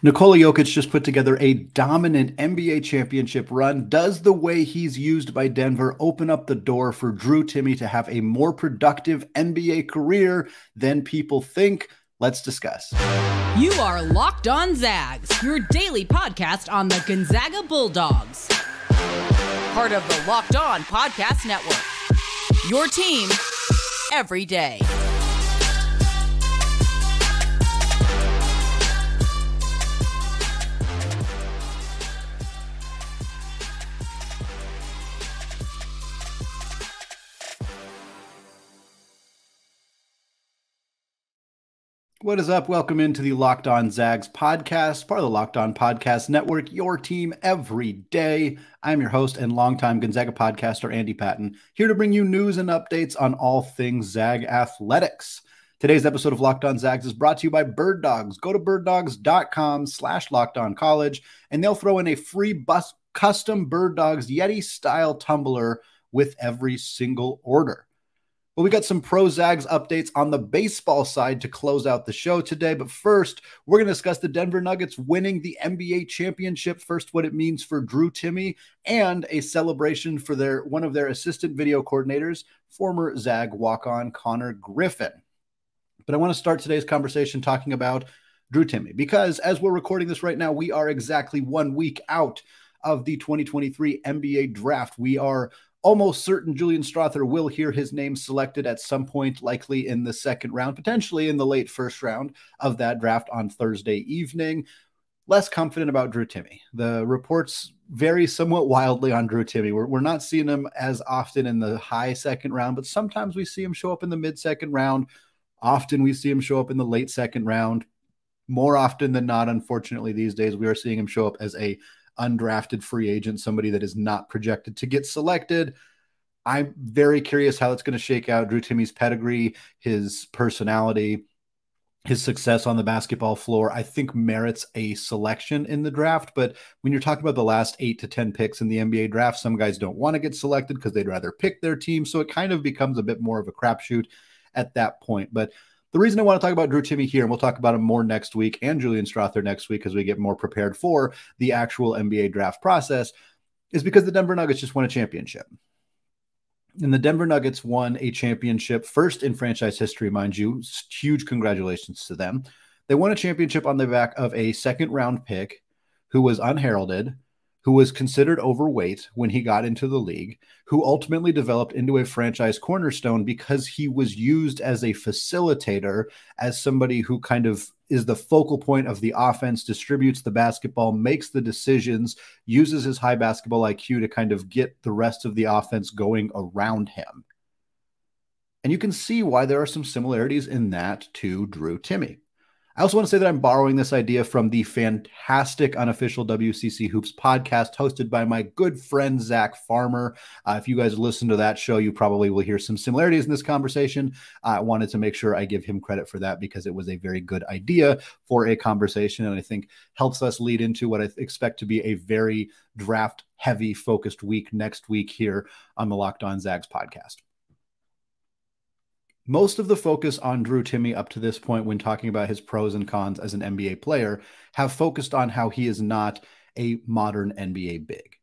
Nikola Jokic just put together a dominant NBA championship run. Does the way he's used by Denver open up the door for Drew Timme to have a more productive NBA career than people think? Let's discuss. You are Locked On Zags, your daily podcast on the Gonzaga Bulldogs. Part of the Locked On Podcast Network. Your team every day. What is up? Welcome into the Locked On Zags podcast, part of the Locked On Podcast Network, your team every day. I'm your host and longtime Gonzaga podcaster, Andy Patton, here to bring you news and updates on all things Zag athletics. Today's episode of Locked On Zags is brought to you by Bird Dogs. Go to birddogs.com/lockedoncollege, and they'll throw in a free custom Bird Dogs Yeti-style tumbler with every single order. Well, we got some pro Zags updates on the baseball side to close out the show today. But first, we're going to discuss the Denver Nuggets winning the NBA championship. First, what it means for Drew Timme, and a celebration for one of their assistant video coordinators, former Zag walk-on Connor Griffin. But I want to start today's conversation talking about Drew Timme, because as we're recording this right now, we are exactly 1 week out of the 2023 NBA draft. We are almost certain Julian Strawther will hear his name selected at some point, likely in the second round, potentially in the late first round of that draft on Thursday evening. Less confident about Drew Timme. The reports vary somewhat wildly on Drew Timme. We're not seeing him as often in the high second round, but sometimes we see him show up in the mid-second round. Often we see him show up in the late second round. More often than not, unfortunately, these days, we are seeing him show up as a undrafted free agent, somebody that is not projected to get selected. I'm very curious how it's going to shake out. Drew Timme's pedigree, his personality, his success on the basketball floor, I think merits a selection in the draft. But when you're talking about the last 8 to 10 picks in the NBA draft, some guys don't want to get selected because they'd rather pick their team. So it kind of becomes a bit more of a crapshoot at that point. But the reason I want to talk about Drew Timme here, and we'll talk about him more next week, and Julian Strawther next week as we get more prepared for the actual NBA draft process, is because the Denver Nuggets just won a championship. And the Denver Nuggets won a championship, first in franchise history, mind you. Huge congratulations to them. They won a championship on the back of a second-round pick who was unheralded, who was considered overweight when he got into the league, who ultimately developed into a franchise cornerstone because he was used as a facilitator, as somebody who kind of is the focal point of the offense, distributes the basketball, makes the decisions, uses his high basketball IQ to kind of get the rest of the offense going around him. And you can see why there are some similarities in that to Drew Timme. I also want to say that I'm borrowing this idea from the fantastic unofficial WCC Hoops podcast hosted by my good friend, Zach Farmer. If you guys listen to that show, you probably will hear some similarities in this conversation. I wanted to make sure I give him credit for that because it was a very good idea for a conversation, and I think helps us lead into what I expect to be a very draft-heavy focused week next week here on the Locked On Zags podcast. Most of the focus on Drew Timme up to this point when talking about his pros and cons as an NBA player have focused on how he is not a modern NBA big,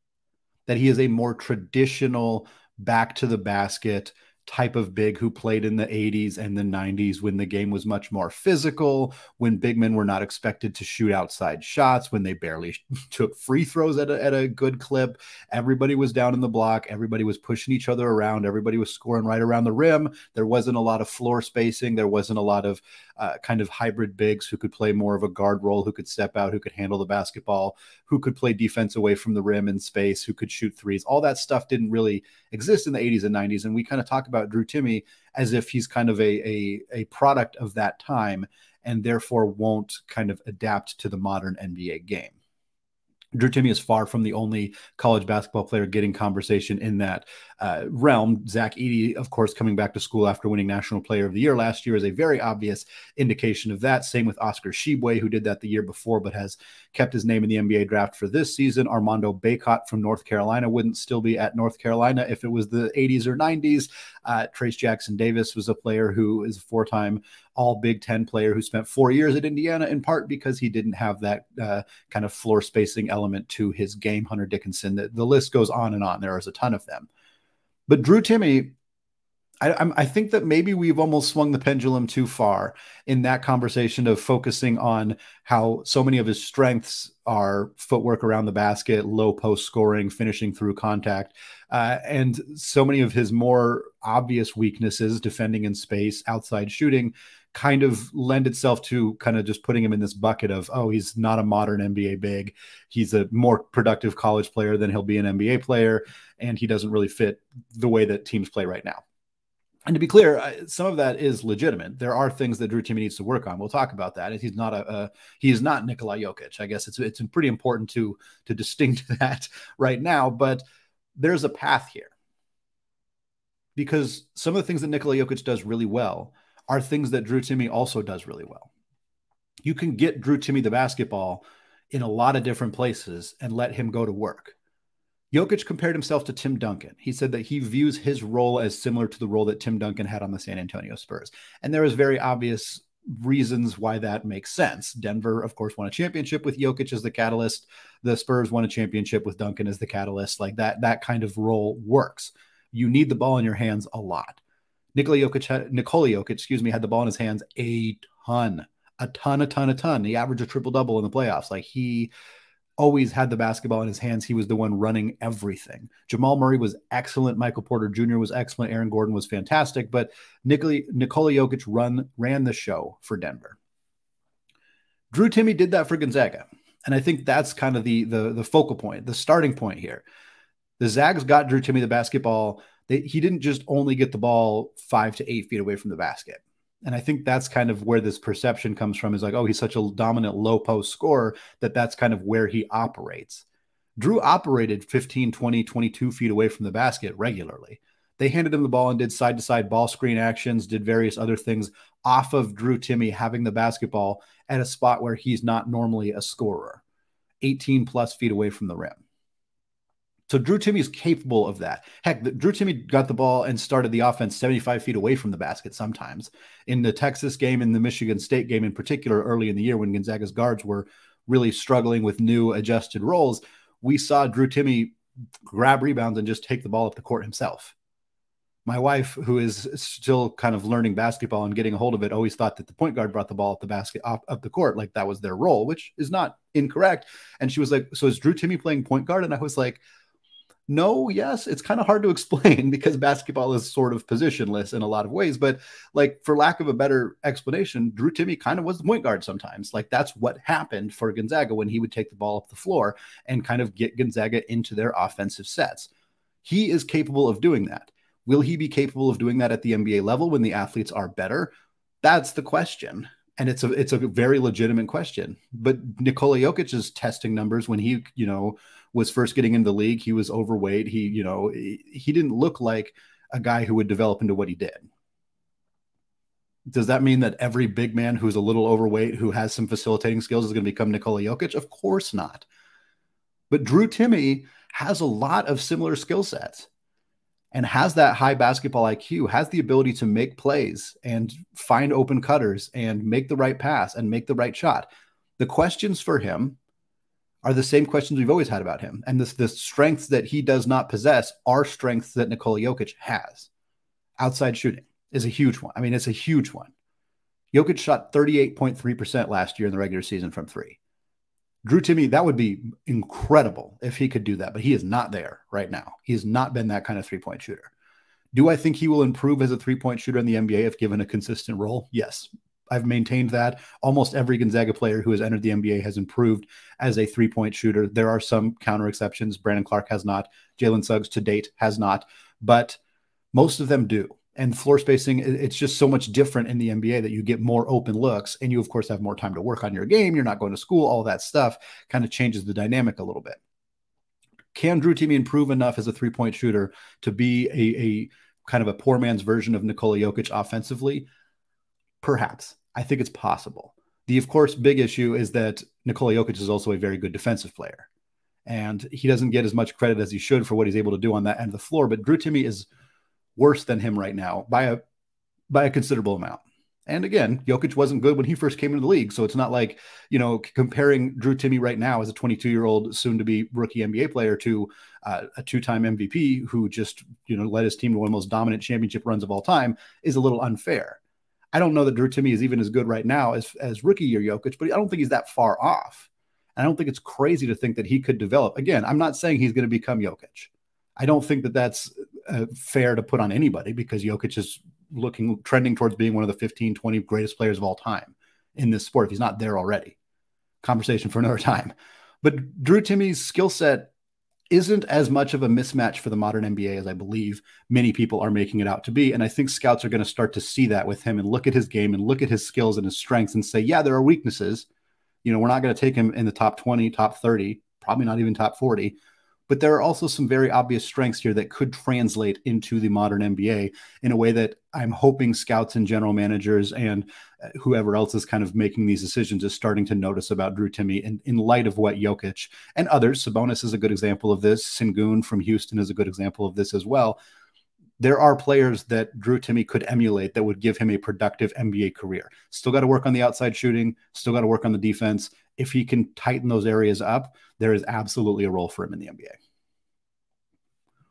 that he is a more traditional back to the basket type of big who played in the 80s and the 90s when the game was much more physical, when big men were not expected to shoot outside shots, when they barely took free throws at a good clip. Everybody was down in the block. Everybody was pushing each other around. Everybody was scoring right around the rim. There wasn't a lot of floor spacing. There wasn't a lot of kind of hybrid bigs who could play more of a guard role, who could step out, who could handle the basketball, who could play defense away from the rim in space, who could shoot threes. All that stuff didn't really exist in the 80s and 90s. And we kind of talk about Drew Timme as if he's kind of a product of that time and therefore won't kind of adapt to the modern NBA game. Drew Timme is far from the only college basketball player getting conversation in that realm. Zach Edey, of course, coming back to school after winning National Player of the Year last year is a very obvious indication of that. Same with Oscar Tshiebwe, who did that the year before, but has kept his name in the NBA draft for this season. Armando Bacot from North Carolina wouldn't still be at North Carolina if it was the 80s or 90s. Trace Jackson Davis was a player who is a four-time all Big Ten player who spent 4 years at Indiana, in part because he didn't have that kind of floor spacing element to his game. Hunter Dickinson, the list goes on and on. There is a ton of them. But Drew Timme, I think that maybe we've almost swung the pendulum too far in that conversation of focusing on how so many of his strengths are footwork around the basket, low post scoring, finishing through contact, and so many of his more obvious weaknesses, defending in space, outside shooting, kind of lend itself to kind of just putting him in this bucket of, oh, he's not a modern NBA big. He's a more productive college player than he'll be an NBA player, and he doesn't really fit the way that teams play right now. And to be clear, some of that is legitimate. There are things that Drew Timme needs to work on. We'll talk about that. He's not he is not Nikola Jokic. I guess it's pretty important to distinct that right now. But there's a path here, because some of the things that Nikola Jokic does really well are things that Drew Timme also does really well. You can get Drew Timme the basketball in a lot of different places and let him go to work. Jokic compared himself to Tim Duncan. He said that he views his role as similar to the role that Tim Duncan had on the San Antonio Spurs. And there is very obvious reasons why that makes sense. Denver, of course, won a championship with Jokic as the catalyst. The Spurs won a championship with Duncan as the catalyst. Like that kind of role works. You need the ball in your hands a lot. Nikola Jokic, had the ball in his hands a ton. He averaged a triple-double in the playoffs. Like, he always had the basketball in his hands. He was the one running everything. Jamal Murray was excellent. Michael Porter Jr. was excellent. Aaron Gordon was fantastic. But Nikola Jokic ran the show for Denver. Drew Timme did that for Gonzaga. And I think that's kind of the focal point, the starting point here. The Zags got Drew Timme the basketball. He didn't just only get the ball 5 to 8 feet away from the basket. And I think that's kind of where this perception comes from, is like, oh, he's such a dominant low post scorer that's kind of where he operates. Drew operated 15, 20, 22 feet away from the basket regularly. They handed him the ball and did side-to-side ball screen actions, did various other things off of Drew Timme having the basketball at a spot where he's not normally a scorer, 18 plus feet away from the rim. So Drew Timme is capable of that. Heck, Drew Timme got the ball and started the offense 75 feet away from the basket sometimes. In the Texas game, in the Michigan State game in particular, early in the year when Gonzaga's guards were really struggling with new adjusted roles, we saw Drew Timme grab rebounds and just take the ball up the court himself. My wife, who is still kind of learning basketball and getting a hold of it, always thought that the point guard brought the ball up the basket, up the court, like that was their role, which is not incorrect. And she was like, so is Drew Timme playing point guard? And I was like, no, yes, it's kind of hard to explain because basketball is sort of positionless in a lot of ways. But like, for lack of a better explanation, Drew Timme kind of was the point guard sometimes. Like, that's what happened for Gonzaga when he would take the ball up the floor and kind of get Gonzaga into their offensive sets. He is capable of doing that. Will he be capable of doing that at the NBA level when the athletes are better? That's the question. And it's a very legitimate question. But Nikola Jokic's testing numbers when he, was first getting into the league, he was overweight. He didn't look like a guy who would develop into what he did. Does that mean that every big man who's a little overweight, who has some facilitating skills, is going to become Nikola Jokic? Of course not. But Drew Timme has a lot of similar skill sets and has that high basketball IQ, has the ability to make plays and find open cutters and make the right pass and make the right shot. The questions for him are the same questions we've always had about him. And the strengths that he does not possess are strengths that Nikola Jokic has. Outside shooting is a huge one. I mean, it's a huge one. Jokic shot 38.3% last year in the regular season from three. Drew Timme, that would be incredible if he could do that, but he is not there right now. He has not been that kind of three-point shooter. Do I think he will improve as a three-point shooter in the NBA if given a consistent role? Yes. I've maintained that. Almost every Gonzaga player who has entered the NBA has improved as a three-point shooter. There are some counter exceptions. Brandon Clark has not. Jalen Suggs to date has not. But most of them do. And floor spacing, it's just so much different in the NBA that you get more open looks. And you, of course, have more time to work on your game. You're not going to school. All that stuff kind of changes the dynamic a little bit. Can Drew Timme improve enough as a three-point shooter to be a kind of a poor man's version of Nikola Jokic offensively? Perhaps. I think it's possible. The, of course, big issue is that Nikola Jokic is also a very good defensive player. And he doesn't get as much credit as he should for what he's able to do on that end of the floor. But Drew Timme is worse than him right now by a considerable amount. And again, Jokic wasn't good when he first came into the league. So it's not like, comparing Drew Timme right now as a 22-year-old soon-to-be rookie NBA player to a two-time MVP who just, led his team to one of the most dominant championship runs of all time is a little unfair. I don't know that Drew Timme is even as good right now as rookie year Jokic, but I don't think he's that far off. I don't think it's crazy to think that he could develop. Again, I'm not saying he's going to become Jokic. I don't think that that's fair to put on anybody because Jokic is trending towards being one of the 15, 20 greatest players of all time in this sport if he's not there already. Conversation for another time. But Drew Timme's skill set isn't as much of a mismatch for the modern NBA as I believe many people are making it out to be. And I think scouts are going to start to see that with him and look at his game and look at his skills and his strengths and say, yeah, there are weaknesses. We're not going to take him in the top 20, top 30, probably not even top 40. But there are also some very obvious strengths here that could translate into the modern NBA in a way that I'm hoping scouts and general managers and whoever else is kind of making these decisions is starting to notice about Drew Timme in light of what Jokic and others, Sabonis is a good example of this, Sengun from Houston is a good example of this as well. There are players that Drew Timme could emulate that would give him a productive NBA career. Still got to work on the outside shooting, still got to work on the defense. If he can tighten those areas up, there is absolutely a role for him in the NBA.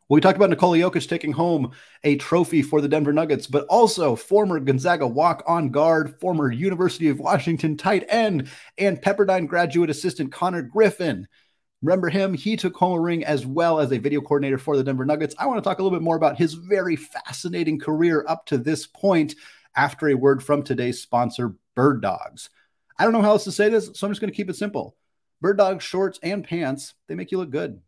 Well, we talked about Nikola Jokic taking home a trophy for the Denver Nuggets, but also former Gonzaga walk-on guard, former University of Washington tight end, and Pepperdine graduate assistant Connor Griffin. Remember him? He took home a ring as well as a video coordinator for the Denver Nuggets. I want to talk a little bit more about his very fascinating career up to this point after a word from today's sponsor, Bird Dogs. I don't know how else to say this, so I'm just going to keep it simple. Bird Dogs shorts and pants, they make you look good.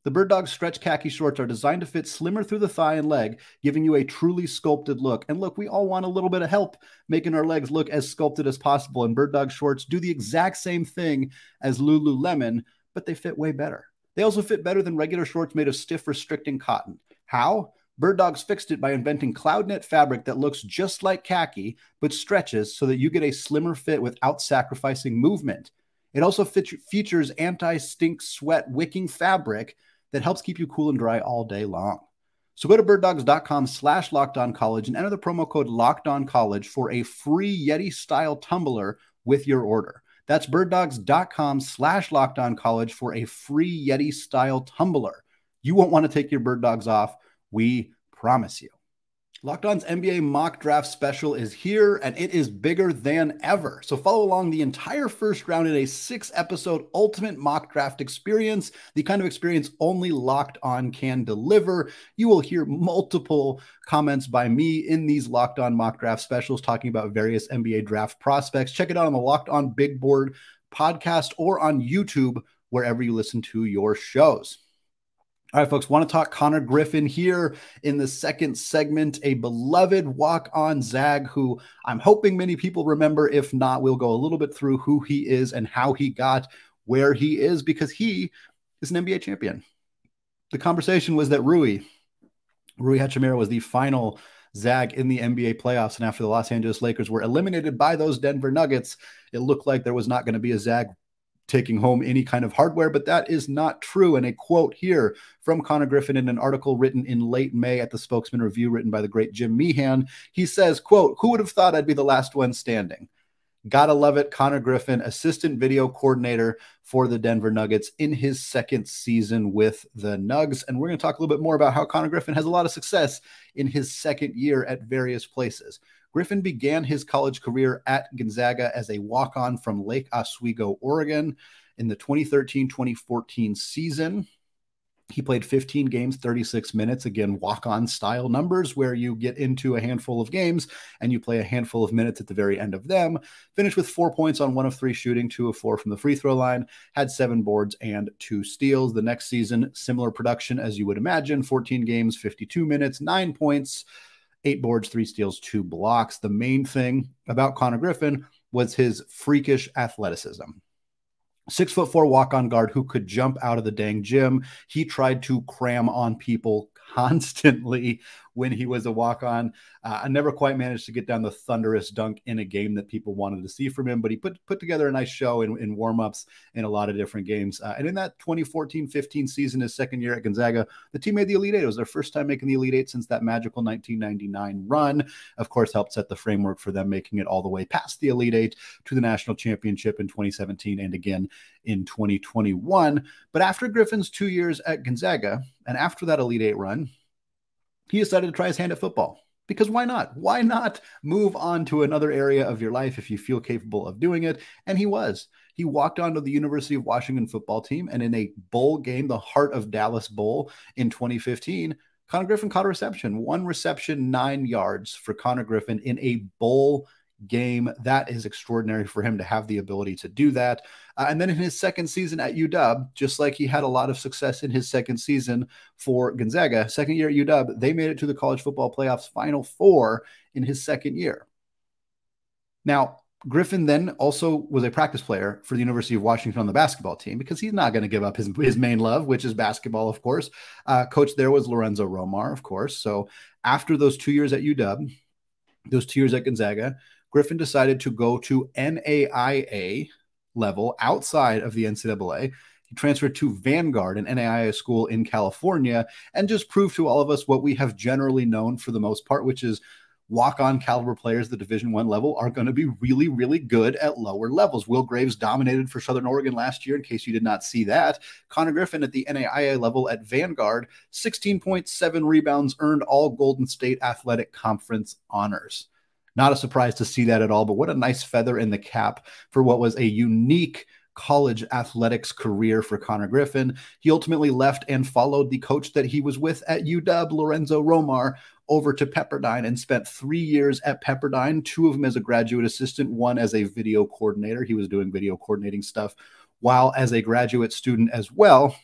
The Bird Dogs stretch khaki shorts are designed to fit slimmer through the thigh and leg, giving you a truly sculpted look. And look, we all want a little bit of help making our legs look as sculpted as possible. And Bird Dog shorts do the exact same thing as Lululemon, but they fit way better. They also fit better than regular shorts made of stiff, restricting cotton. How? Bird Dogs fixed it by inventing cloud knit fabric that looks just like khaki, but stretches so that you get a slimmer fit without sacrificing movement. It also features anti-stink sweat wicking fabric that helps keep you cool and dry all day long. So go to birddogs.com/lockedoncollege and enter the promo code LOCKEDONCollege for a free Yeti-style tumbler with your order. That's birddogs.com/lockedoncollege for a free Yeti-style tumbler. You won't want to take your Bird Dogs off. We promise you. Locked On's NBA mock draft special is here, and it is bigger than ever. So follow along the entire first round in a 6-episode ultimate mock draft experience, the kind of experience only Locked On can deliver. You will hear multiple comments by me in these Locked On mock draft specials talking about various NBA draft prospects. Check it out on the Locked On Big Board podcast or on YouTube, wherever you listen to your shows. All right, folks, want to talk Connor Griffin here in the second segment, a beloved walk-on Zag who I'm hoping many people remember. If not, we'll go a little bit through who he is and how he got where he is because he is an NBA champion. The conversation was that Rui Hachimura was the final Zag in the NBA playoffs, and after the Los Angeles Lakers were eliminated by those Denver Nuggets, it looked like there was not going to be a Zag taking home any kind of hardware, but that is not true. And a quote here from Connor Griffin in an article written in late May at the Spokesman Review written by the great Jim Meehan. He says, quote, "Who would have thought I'd be the last one standing?" Gotta love it. Connor Griffin, assistant video coordinator for the Denver Nuggets in his second season with the Nugs. And we're going to talk a little bit more about how Connor Griffin has a lot of success in his second year at various places. Griffin began his college career at Gonzaga as a walk-on from Lake Oswego, Oregon in the 2013-2014 season. He played 15 games, 36 minutes, again, walk-on style numbers where you get into a handful of games and you play a handful of minutes at the very end of them. Finished with 4 points on 1 of 3 shooting, 2 of 4 from the free throw line, had 7 boards and 2 steals. The next season, similar production as you would imagine, 14 games, 52 minutes, 9 points, 8 boards, 3 steals, 2 blocks. The main thing about Connor Griffin was his freakish athleticism. 6'4" walk-on guard who could jump out of the dang gym. He tried to cram on people constantly when he was a walk-on. I never quite managed to get down the thunderous dunk in a game that people wanted to see from him, but he put together a nice show in warm-ups in a lot of different games. And in that 2014-15 season, his second year at Gonzaga, the team made the Elite Eight. It was their first time making the Elite Eight since that magical 1999 run. Of course, helped set the framework for them making it all the way past the Elite Eight to the national championship in 2017 and again in 2021. But after Griffin's 2 years at Gonzaga, and after that Elite Eight run, he decided to try his hand at football. Because why not? Why not move on to another area of your life if you feel capable of doing it? And he was. He walked onto the University of Washington football team, and in a bowl game, the Heart of Dallas Bowl in 2015, Connor Griffin caught a reception. 1 reception, 9 yards for Connor Griffin in a bowl game. That is extraordinary for him to have the ability to do that. And then in his second season at UW, just like he had a lot of success in his second season for Gonzaga, second year at UW, they made it to the college football playoffs Final Four in his second year. Now, Griffin then also was a practice player for the University of Washington on the basketball team, because he's not going to give up his main love, which is basketball, of course. Coach there was Lorenzo Romar, of course. So after those 2 years at UW, those 2 years at Gonzaga, Griffin decided to go to NAIA level outside of the NCAA. He transferred to Vanguard, an NAIA school in California, and just proved to all of us what we have generally known for the most part, which is walk-on caliber players at the Division I level are going to be really, really good at lower levels. Will Graves dominated for Southern Oregon last year, in case you did not see that. Connor Griffin at the NAIA level at Vanguard, 16.7 rebounds, earned all Golden State Athletic Conference honors. Not a surprise to see that at all, but what a nice feather in the cap for what was a unique college athletics career for Connor Griffin. He ultimately left and followed the coach that he was with at UW, Lorenzo Romar, over to Pepperdine and spent 3 years at Pepperdine, 2 of them as a graduate assistant, 1 as a video coordinator. He was doing video coordinating stuff while as a graduate student as well.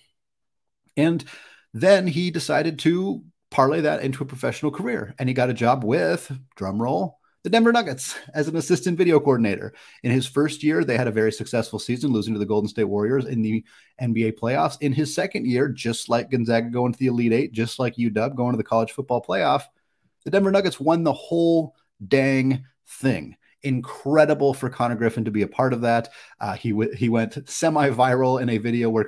And then he decided to parlay that into a professional career, and he got a job with, drumroll, the Denver Nuggets as an assistant video coordinator. In his first year, they had a very successful season, losing to the Golden State Warriors in the NBA playoffs. In his second year, just like Gonzaga going to the Elite Eight, just like UW going to the college football playoff, the Denver Nuggets won the whole dang thing. Incredible for Connor Griffin to be a part of that. He went semi-viral in a video where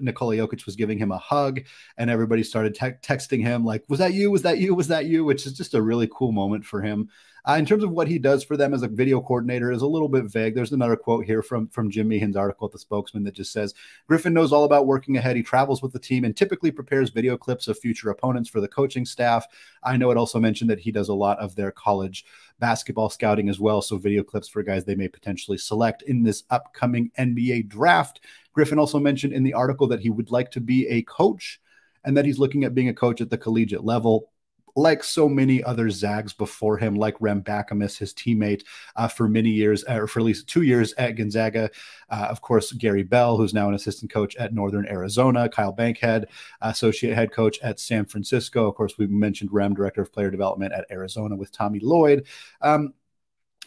Nikola Jokic was giving him a hug, and everybody started texting him like, was that you? Was that you? Was that you? Which is just a really cool moment for him. In terms of what he does for them as a video coordinator is a little bit vague. There's another quote here from Jim Meehan's article at The Spokesman that just says, Griffin knows all about working ahead. He travels with the team and typically prepares video clips of future opponents for the coaching staff. I know it also mentioned that he does a lot of their college basketball scouting as well. So video clips for guys they may potentially select in this upcoming NBA draft. Griffin also mentioned in the article that he would like to be a coach and that he's looking at being a coach at the collegiate level, like so many other Zags before him, like Rem Bakamis, his teammate for many years, or for at least 2 years at Gonzaga. Of course, Gary Bell, who's now an assistant coach at Northern Arizona. Kyle Bankhead, associate head coach at San Francisco. Of course, we mentioned Rem, director of player development at Arizona with Tommy Lloyd. And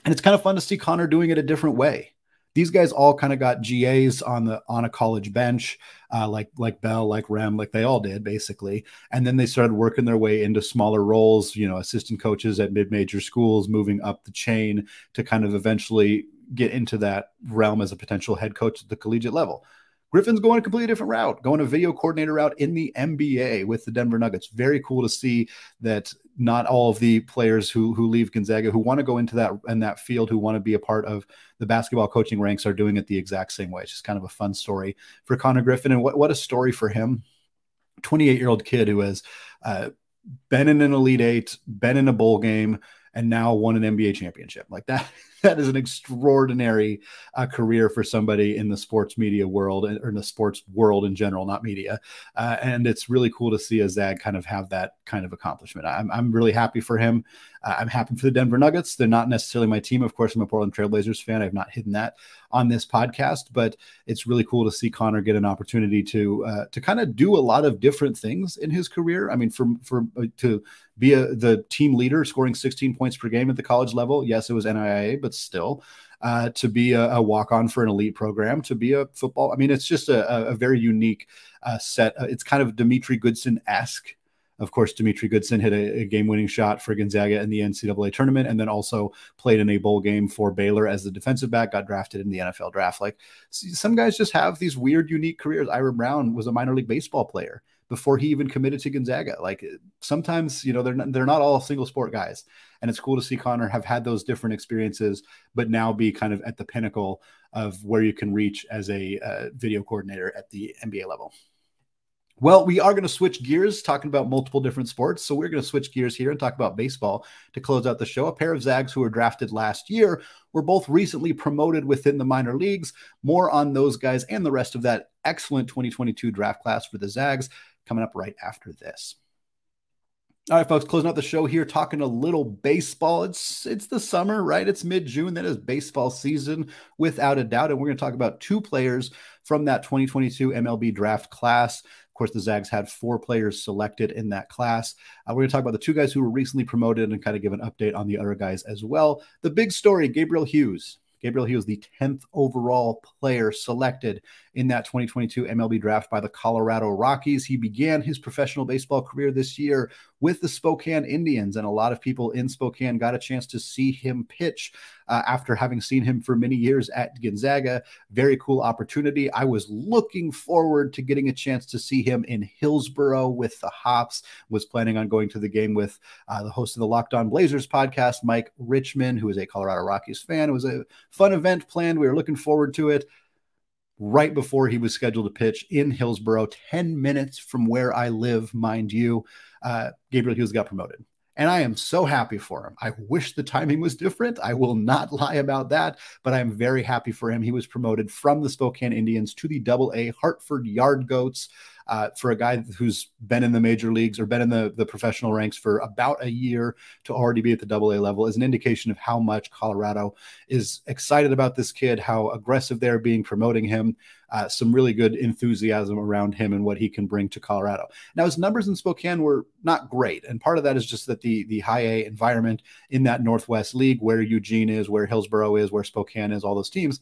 it's kind of fun to see Connor doing it a different way. These guys all kind of got GAs on a college bench, like Bell, like Rem, like they all did basically. And then they started working their way into smaller roles, assistant coaches at mid-major schools, moving up the chain to kind of eventually get into that realm as a potential head coach at the collegiate level. Griffin's going a completely different route, going a video coordinator route in the NBA with the Denver Nuggets. Very cool to see that not all of the players who leave Gonzaga, who want to go into that field, who want to be a part of the basketball coaching ranks, are doing it the exact same way. It's just kind of a fun story for Connor Griffin. And what a story for him. 28-year-old kid who has been in an Elite Eight, been in a bowl game, and now won an NBA championship. Like that is an extraordinary career for somebody in the sports media world, or in the sports world in general, not media. And it's really cool to see a Zag kind of have that kind of accomplishment. I'm really happy for him. I'm happy for the Denver Nuggets. They're not necessarily my team. Of course, I'm a Portland Trailblazers fan. I've not hidden that on this podcast, but it's really cool to see Connor get an opportunity to kind of do a lot of different things in his career. I mean, to be the team leader, scoring 16 points per game at the college level. Yes, it was NIAA, but still, to be a walk-on for an elite program, to be a football. I mean, it's just a very unique set. It's kind of Dimitri Goodson-esque Of course, Dimitri Goodson hit a game-winning shot for Gonzaga in the NCAA tournament, and then also played in a bowl game for Baylor as the defensive back, got drafted in the NFL draft. Like, some guys just have these weird, unique careers. Ira Brown was a minor league baseball player before he even committed to Gonzaga. Like, sometimes, you know, they're not all single sport guys. And it's cool to see Connor have had those different experiences, but now be kind of at the pinnacle of where you can reach as a video coordinator at the NBA level. Well, we are going to switch gears talking about multiple different sports. So we're going to switch gears here and talk about baseball to close out the show. A pair of Zags who were drafted last year were both recently promoted within the minor leagues. More on those guys and the rest of that excellent 2022 draft class for the Zags coming up right after this. All right, folks, closing out the show here, talking a little baseball. It's the summer, right? It's mid-June. That is baseball season, without a doubt. And we're going to talk about two players from that 2022 MLB draft class. Of course, the Zags had 4 players selected in that class. We're going to talk about the 2 guys who were recently promoted and kind of give an update on the other guys as well. The big story, Gabriel Hughes. Gabriel Hughes, the 10th overall player selected in that 2022 MLB draft by the Colorado Rockies. He began his professional baseball career this year with the Spokane Indians, and a lot of people in Spokane got a chance to see him pitch after having seen him for many years at Gonzaga. Very cool opportunity. I was looking forward to getting a chance to see him in Hillsboro with the Hops. Was planning on going to the game with the host of the Locked On Blazers podcast, Mike Richmond, who is a Colorado Rockies fan. It was a fun event planned. We were looking forward to it. Right before he was scheduled to pitch in Hillsboro, 10 minutes from where I live, mind you, Gabriel Hughes got promoted. And I am so happy for him. I wish the timing was different. I will not lie about that, but I'm very happy for him. He was promoted from the Spokane Indians to the Double-A Hartford Yard Goats. For a guy who's been in the major leagues or been in the professional ranks for about a year to already be at the Double-A level is an indication of how much Colorado is excited about this kid, how aggressive they're being promoting him, some really good enthusiasm around him and what he can bring to Colorado. Now, his numbers in Spokane were not great, and part of that is just that the high A environment in that Northwest League, where Eugene is, where Hillsboro is, where Spokane is, all those teams,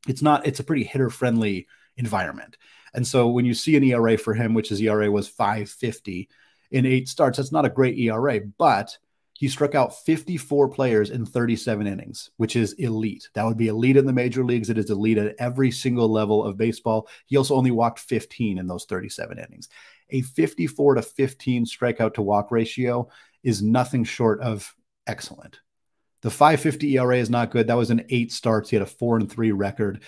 it's a pretty hitter-friendly environment. And so when you see an ERA for him, which his ERA was 5.50 in 8 starts, that's not a great ERA, but he struck out 54 players in 37 innings, which is elite. That would be elite in the major leagues. It is elite at every single level of baseball. He also only walked 15 in those 37 innings. A 54-15 strikeout to walk ratio is nothing short of excellent. The 5.50 ERA is not good. That was in 8 starts. He had a 4-3 record.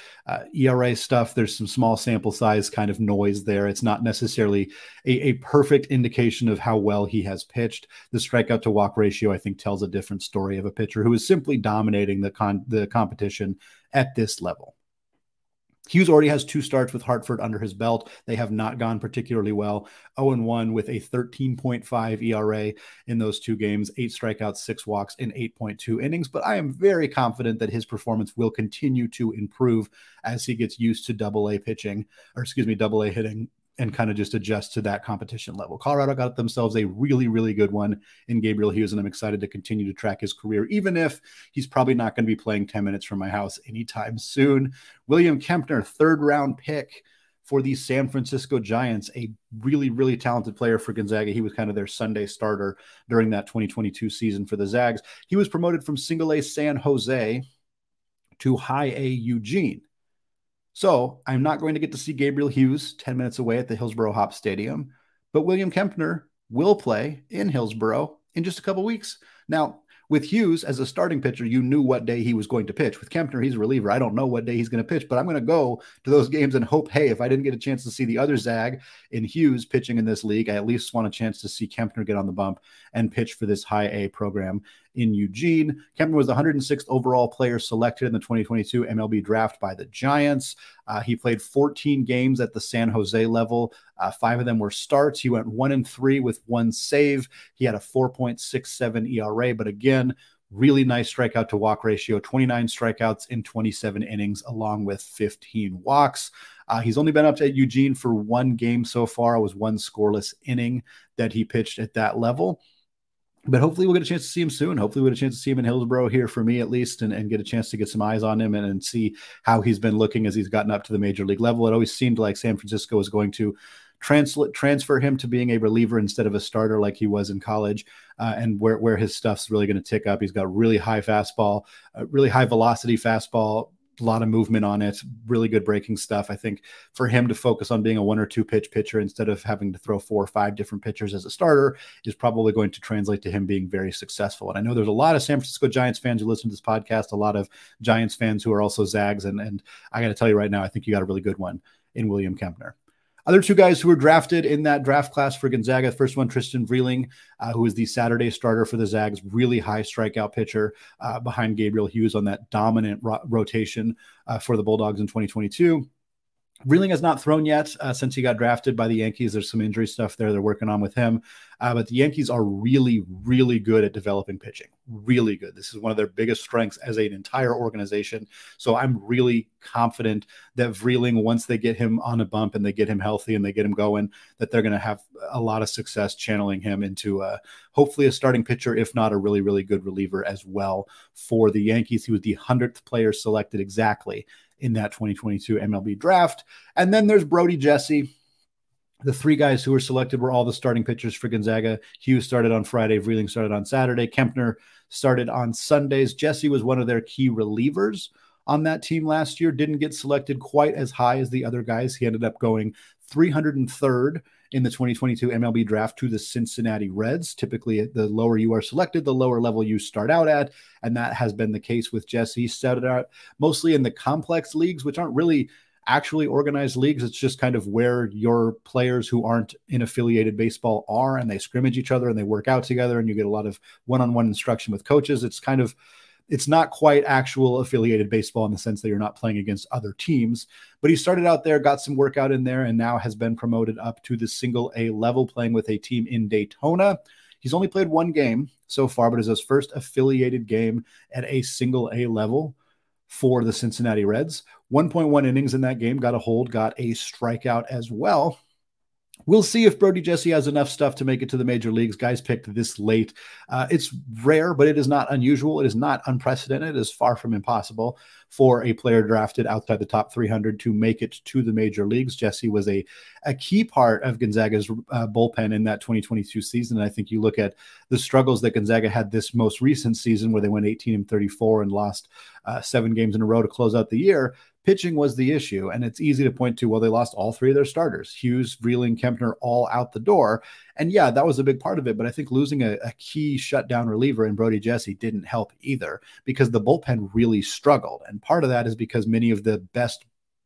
ERA stuff, there's some small sample size kind of noise there. It's not necessarily a perfect indication of how well he has pitched. The strikeout to walk ratio, I think, tells a different story of a pitcher who is simply dominating the competition at this level. Hughes already has 2 starts with Hartford under his belt. They have not gone particularly well. 0-1 with a 13.5 ERA in those 2 games, 8 strikeouts, 6 walks in 8.2 innings. But I am very confident that his performance will continue to improve as he gets used to Double-A pitching, or Double-A hitting, and kind of just adjust to that competition level. Colorado got themselves a really, really good one in Gabriel Hughes, and I'm excited to continue to track his career, even if he's probably not going to be playing 10 minutes from my house anytime soon. William Kempner, 3rd-round pick for the San Francisco Giants, a really, really talented player for Gonzaga. He was kind of their Sunday starter during that 2022 season for the Zags. He was promoted from Single-A San Jose to High-A Eugene. So I'm not going to get to see Gabriel Hughes 10 minutes away at the Hillsboro Hop Stadium, but William Kempner will play in Hillsboro in just a couple weeks. Now, with Hughes as a starting pitcher, you knew what day he was going to pitch. With Kempner, he's a reliever. I don't know what day he's going to pitch, but I'm going to go to those games and hope, hey, if I didn't get a chance to see the other Zag in Hughes pitching in this league, I at least want a chance to see Kempner get on the bump and pitch for this high A program in Eugene. Kempner was the 106th overall player selected in the 2022 MLB draft by the Giants. He played 14 games at the San Jose level. 5 of them were starts. He went 1-3 with 1 save. He had a 4.67 ERA, but again, really nice strikeout to walk ratio, 29 strikeouts in 27 innings, along with 15 walks. He's only been up to Eugene for 1 game so far. It was 1 scoreless inning that he pitched at that level. But hopefully we'll get a chance to see him soon. Hopefully we'll get a chance to see him in Hillsboro here for me at least, and get a chance to get some eyes on him and see how he's been looking as he's gotten up to the major league level. It always seemed like San Francisco was going to transfer him to being a reliever instead of a starter like he was in college, and where his stuff's really going to tick up. He's got really high fastball, really high velocity fastball, a lot of movement on it, really good breaking stuff. I think for him to focus on being a 1 or 2 pitch pitcher instead of having to throw 4 or 5 different pitchers as a starter is probably going to translate to him being very successful. And I know there's a lot of San Francisco Giants fans who listen to this podcast, a lot of Giants fans who are also Zags. And I got to tell you right now, I think you got a really good one in William Kempner. Other 2 guys who were drafted in that draft class for Gonzaga. The first one, Tristan Vreeling, who is the Saturday starter for the Zags, really high strikeout pitcher behind Gabriel Hughes on that dominant rotation for the Bulldogs in 2022. Vreeling has not thrown yet since he got drafted by the Yankees. There's some injury stuff there they're working on with him. But the Yankees are really, really good at developing pitching. Really good. This is one of their biggest strengths as an entire organization. So I'm really confident that Vreeling, once they get him on a bump and they get him healthy and they get him going, that they're going to have a lot of success channeling him into hopefully a starting pitcher, if not a really, really good reliever as well for the Yankees. He was the 100th player selected exactly in that 2022 MLB draft. And then there's Brody Jesse. The 3 guys who were selected were all the starting pitchers for Gonzaga. Hughes started on Friday. Vreeling started on Saturday. Kempner started on Sundays. Jesse was one of their key relievers on that team last year. Didn't get selected quite as high as the other guys. He ended up going 303rd in the 2022 MLB draft to the Cincinnati Reds. Typically, the lower you are selected, the lower level you start out at, and that has been the case with Jesse. He started out mostly in the complex leagues, which aren't really actually organized leagues. It's just kind of where your players who aren't in affiliated baseball are, and they scrimmage each other and they work out together, and you get a lot of one-on-one instruction with coaches. It's not quite actual affiliated baseball in the sense that you're not playing against other teams, but he started out there, got some workout in there, and now has been promoted up to the single A level, playing with a team in Daytona. He's only played 1 game so far, but it's his first affiliated game at a single A level for the Cincinnati Reds. 1.1 innings in that game, got a hold, got a strikeout as well. We'll see if Brody Jesse has enough stuff to make it to the major leagues. Guys picked this late. It's rare, but it is not unusual. It is not unprecedented. It is far from impossible for a player drafted outside the top 300 to make it to the major leagues. Jesse was a key part of Gonzaga's bullpen in that 2022 season. And I think you look at the struggles that Gonzaga had this most recent season where they went 18-34 and lost 7 games in a row to close out the year. Pitching was the issue, and it's easy to point to, well, they lost all 3 of their starters, Hughes, Vreeling, Kempner, all out the door. And yeah, that was a big part of it, but I think losing a key shutdown reliever in Brody Jesse didn't help either, because the bullpen really struggled. And part of that is because many of the best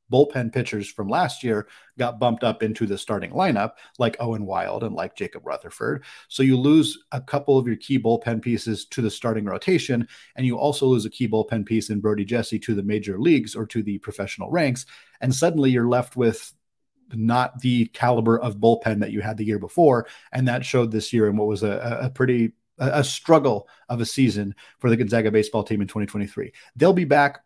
bullpen pitchers from last year got bumped up into the starting lineup, like Owen Wild and like Jacob Rutherford. So you lose a couple of your key bullpen pieces to the starting rotation, and you also lose a key bullpen piece in Brody Jesse to the major leagues or to the professional ranks. And suddenly you're left with not the caliber of bullpen that you had the year before. And that showed this year in what was a struggle of a season for the Gonzaga baseball team in 2023. They'll be back.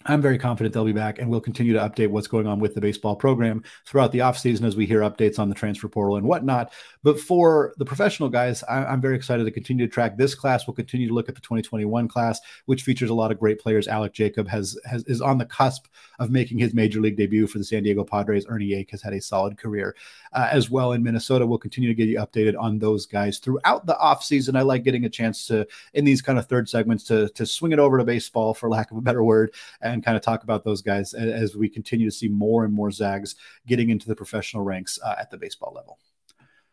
I'm very confident they'll be back, and we'll continue to update what's going on with the baseball program throughout the offseason as we hear updates on the transfer portal and whatnot. But for the professional guys, I'm very excited to continue to track this class. We'll continue to look at the 2021 class, which features a lot of great players. Alec Jacob is on the cusp of making his major league debut for the San Diego Padres. Ernie Ake has had a solid career as well in Minnesota. We'll continue to get you updated on those guys throughout the offseason. I like getting a chance to, in these kind of third segments, to swing it over to baseball, for lack of a better word, and kind of talk about those guys as we continue to see more and more Zags getting into the professional ranks at the baseball level.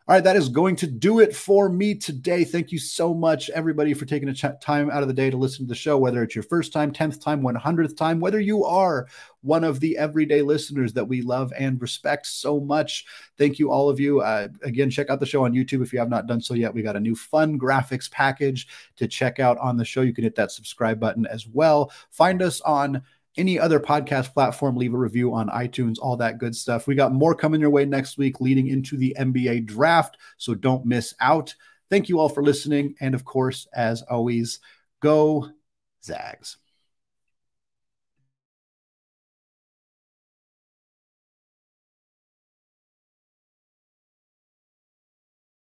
All right, that is going to do it for me today. Thank you so much, everybody, for taking time out of the day to listen to the show, whether it's your first time, 10th time, 100th time, whether you are one of the everyday listeners that we love and respect so much. Thank you, all of you. Again, check out the show on YouTube if you have not done so yet. We got a new fun graphics package to check out on the show. You can hit that subscribe button as well. Find us on any other podcast platform, leave a review on iTunes, all that good stuff. We got more coming your way next week leading into the NBA draft, so don't miss out. Thank you all for listening. And of course, as always, go Zags.